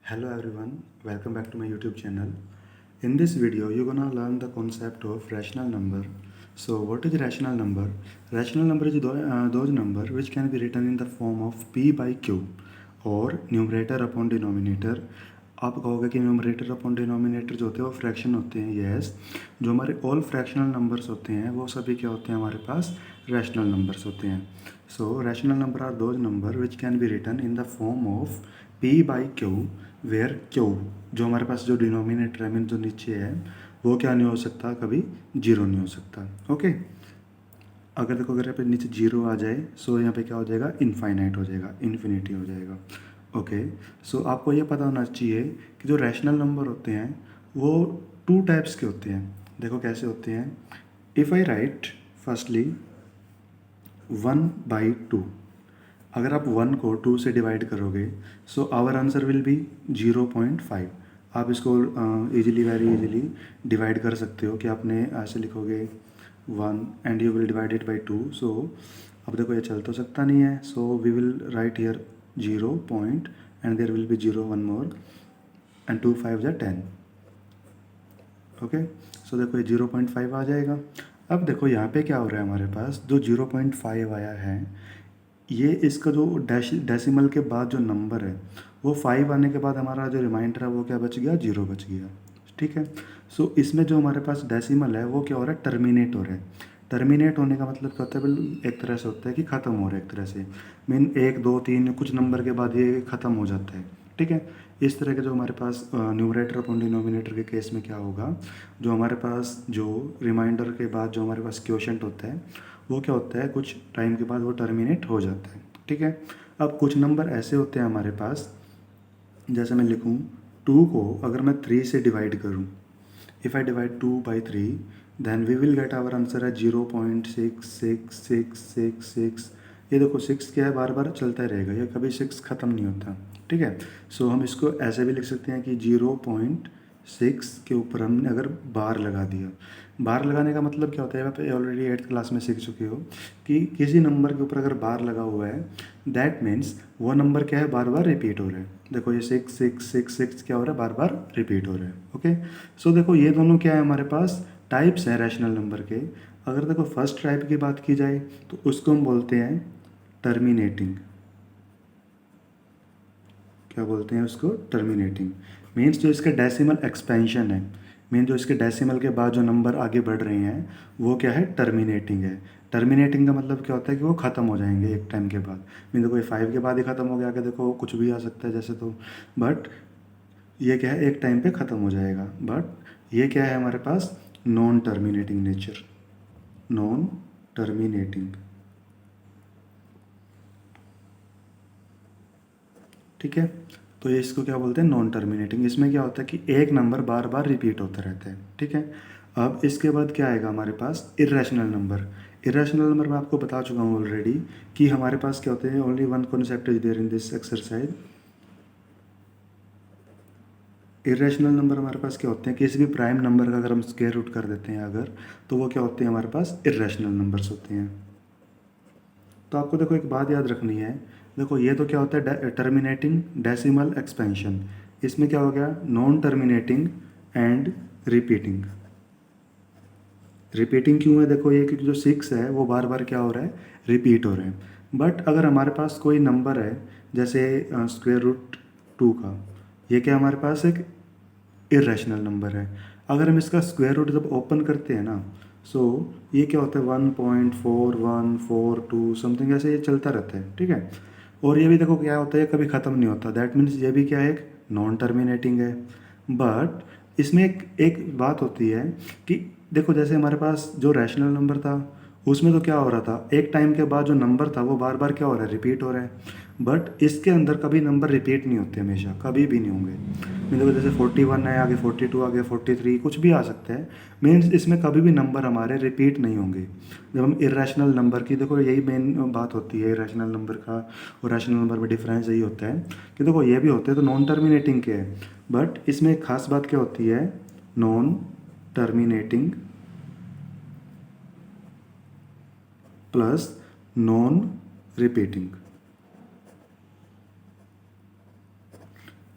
Hello everyone, welcome back to my YouTube channel. In this video, you're gonna learn the concept of rational number. So, what is rational number? Rational number is those number which can be written in the form of p by q और numerator upon denominator. आप कहोगे कि numerator upon denominator जो होते हैं वो fraction होते हैं. यस, जो हमारे ऑल फ्रैक्शनल नंबर्स होते हैं वो सभी क्या होते हैं, हमारे पास रैशनल नंबर्स होते हैं. So rational number are those number which can be written in the form of p by q, where q जो हमारे पास जो डिनोमिनेटर है मीन जो नीचे है वो क्या नहीं हो सकता, कभी जीरो नहीं हो सकता. ओके अगर देखो, अगर यहाँ पे नीचे जीरो आ जाए सो यहाँ पे क्या हो जाएगा, इनफाइनाइट हो जाएगा, इन्फिनिटी हो जाएगा. ओके सो आपको ये पता होना चाहिए कि जो रैशनल नंबर होते हैं वो टू टाइप्स के होते हैं. देखो कैसे होते हैं. इफ़ आई राइट फर्स्टली 1/2, अगर आप 1 को 2 से डिवाइड करोगे so our answer will be 0.5. आप इसको इजीली, वेरी इजीली डिवाइड कर सकते हो कि आपने ऐसे लिखोगे 1 and you will divide it by 2. So अब देखो ये चल तो सकता नहीं है, so we will write here 0 point and there will be 0 one more and 2 5 जा 10. ओके सो देखो ये 0.5 आ जाएगा. अब देखो यहाँ पे क्या हो रहा है, हमारे पास जो 0.5 आया है ये इसका जो डेसिमल के बाद जो नंबर है वो 5 आने के बाद हमारा जो रिमाइंडर है वो क्या बच गया, 0 बच गया. ठीक है सो इसमें जो हमारे पास डेसिमल है वो क्या हो रहा है, टर्मिनेट हो रहा है. टर्मिनेट होने का मतलब क्या होता है, बिल्कुल एक तरह से होता है कि ख़त्म हो रहा है एक तरह से. मीन 1 2 3 कुछ नंबर के बाद ये ख़त्म हो जाता है. ठीक है इस तरह के जो हमारे पास न्यूमरेटर अपॉन डिनोमिनेटर के केस में क्या होगा, जो हमारे पास जो रिमाइंडर के बाद जो हमारे पास क्वोशंट होता है वो क्या होता है, कुछ टाइम के बाद वो टर्मिनेट हो जाता है. ठीक है अब कुछ नंबर ऐसे होते हैं हमारे पास, जैसे मैं लिखूँ 2 को अगर मैं 3 से डिवाइड करूँ, if I divide 2 by 3 then we will get our answer है 0.666666. ये देखो 6 क्या है, बार बार चलता ही रहेगा, ये कभी 6 ख़त्म नहीं होता. ठीक है सो हम इसको ऐसे भी लिख सकते हैं कि 0.6 के ऊपर हमने अगर बार लगा दिया. बार लगाने का मतलब क्या होता है, आप ऑलरेडी 8th क्लास में सीख चुके हो कि किसी नंबर के ऊपर अगर बार लगा हुआ है दैट मीन्स वो नंबर क्या है, बार बार रिपीट हो रहा है. देखो ये 6 क्या हो रहा है, बार बार रिपीट हो रहा है. ओके सो देखो ये दोनों क्या है, हमारे पास टाइप्स हैं रैशनल नंबर के. अगर देखो फर्स्ट टाइप की बात की जाए तो उसको हम बोलते हैं टर्मिनेटिंग. क्या बोलते हैं उसको, टर्मिनेटिंग. मीन्स जो इसका डेसिमल एक्सपेंशन है, मीन जो इसके डेसिमल के बाद जो नंबर आगे बढ़ रहे हैं वो क्या है, टर्मिनेटिंग है. टर्मिनेटिंग का मतलब क्या होता है कि वो ख़त्म हो जाएंगे एक टाइम के बाद. मीन देखो ये 5 के बाद ही ख़त्म हो गया, आगे देखो कुछ भी आ सकता है जैसे, तो बट ये क्या है, एक टाइम पे ख़त्म हो जाएगा. बट ये क्या है हमारे पास, non terminating nature, non terminating. ठीक है तो ये इसको क्या बोलते हैं, नॉन टर्मिनेटिंग. इसमें क्या होता है कि एक नंबर बार बार रिपीट होता रहता है. ठीक है अब इसके बाद क्या आएगा हमारे पास, इरेशनल नंबर. इरेशनल नंबर मैं आपको बता चुका हूँ ऑलरेडी कि हमारे पास क्या होते हैं, only one concept is there in this exercise. Irrational number हमारे पास क्या होते हैं, किसी भी प्राइम नंबर का अगर हम स्क्वायर रूट कर देते हैं अगर, तो वो क्या होते हैं, हमारे पास इरेशनल नंबर्स होते हैं. तो आपको देखो एक बात याद रखनी है. देखो ये तो क्या होता है, टर्मिनेटिंग डेसिमल एक्सपेंशन. इसमें क्या हो गया, non terminating and repeating. Repeating क्यों है, देखो ये क्योंकि जो 6 है वो बार बार क्या हो रहा है, रिपीट हो रहे हैं. बट अगर हमारे पास कोई नंबर है जैसे स्क्वायर रूट 2 का, ये क्या हमारे पास एक इरेशनल नंबर है. अगर हम इसका स्क्वायर रूट जब ओपन करते हैं ना, सो ये क्या होता है 1.4142 समथिंग, ऐसे ये चलता रहता है. ठीक है और ये भी देखो क्या होता है, कभी ख़त्म नहीं होता. दैट मीन्स ये भी क्या है, एक नॉन टर्मिनेटिंग है. बट इसमें एक बात होती है कि देखो जैसे हमारे पास जो रैशनल नंबर था उसमें तो क्या हो रहा था, एक टाइम के बाद जो नंबर था वो बार बार क्या हो रहा है, रिपीट हो रहा है. बट इसके अंदर कभी नंबर रिपीट नहीं होते, हमेशा कभी भी नहीं होंगे. मीन देखो जैसे 41 है, आगे 42 आगे 43 कुछ भी आ सकता है. मीन्स इसमें कभी भी नंबर हमारे रिपीट नहीं होंगे. जब हम इरेशनल नंबर की, देखो यही मेन बात होती है इरेशनल नंबर का और रैशनल नंबर में डिफरेंस यही होता है कि देखो ये भी होते हैं तो नॉन टर्मिनेटिंग के हैं. बट इसमें एक खास बात क्या होती है, non terminating plus non repeating.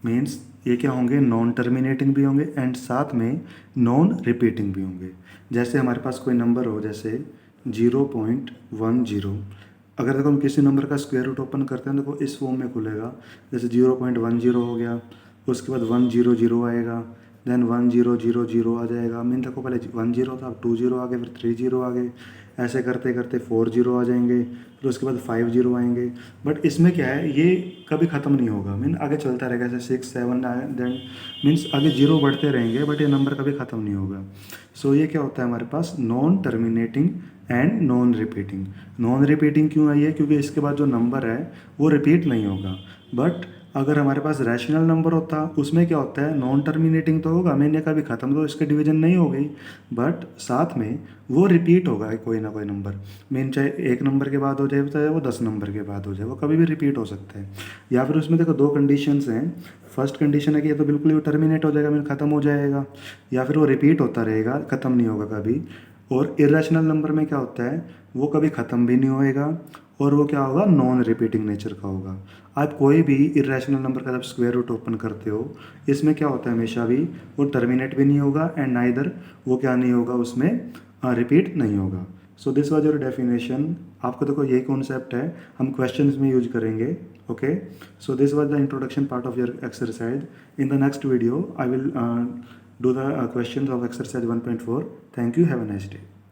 Means ये क्या होंगे, नॉन टर्मिनेटिंग भी होंगे एंड साथ में नॉन रिपीटिंग भी होंगे। जैसे हमारे पास कोई नंबर हो, जैसे 0.10, अगर देखो हम किसी नंबर का स्क्वायर रूट ओपन करते हैं, देखो इस फॉर्म में खुलेगा, जैसे 0.10 हो गया, उसके बाद 100 आएगा, देन 1000 आ जाएगा। मीन देखो पहले 10 था, अब 20 आ गए, फिर 30 आ गए, ऐसे करते करते 40 आ जाएंगे, फिर उसके बाद 50 आएंगे। बट इसमें क्या है, ये कभी ख़त्म नहीं होगा, मीन आगे चलता रहेगा, जैसे 6 7 देन मीन्स आगे जीरो बढ़ते रहेंगे, बट ये नंबर कभी ख़त्म नहीं होगा। सो ये क्या होता है हमारे पास, non terminating and non repeating. Non repeating क्यों आई है, क्योंकि इसके बाद जो नंबर है वो रिपीट नहीं होगा। बट अगर हमारे पास रैशनल नंबर होता, उसमें क्या होता है, नॉन टर्मिनेटिंग तो होगा, मैंने कभी ख़त्म, तो इसके डिवीजन नहीं हो गई, बट साथ में वो रिपीट होगा कोई ना कोई नंबर। मीन चाहे एक नंबर के बाद हो जाए, चाहे वो 10 नंबर के बाद हो जाए, वो कभी भी रिपीट हो सकता है। या फिर उसमें देखो दो कंडीशंस हैं। फर्स्ट कंडीशन है कि ये तो बिल्कुल ही टर्मिनेट हो जाएगा, मीन ख़त्म हो जाएगा, या फिर वो रिपीट होता रहेगा, ख़त्म नहीं होगा कभी। और इरेशनल नंबर में क्या होता है, वो कभी ख़त्म भी नहीं होएगा, और वो क्या होगा, नॉन रिपीटिंग नेचर का होगा। आप कोई भी इरेशनल नंबर का जब स्क्वायर रूट ओपन करते हो, इसमें क्या होता है, हमेशा भी वो टर्मिनेट भी नहीं होगा एंड नाइदर वो क्या नहीं होगा, उसमें रिपीट नहीं होगा। So this was your definition. आपको देखो यही कॉन्सेप्ट है, हम क्वेश्चंस में यूज करेंगे। Okay, so this was the introduction part of your exercise. In the next video I will do the questions of exercise 1.4. Thank you. Have a nice day.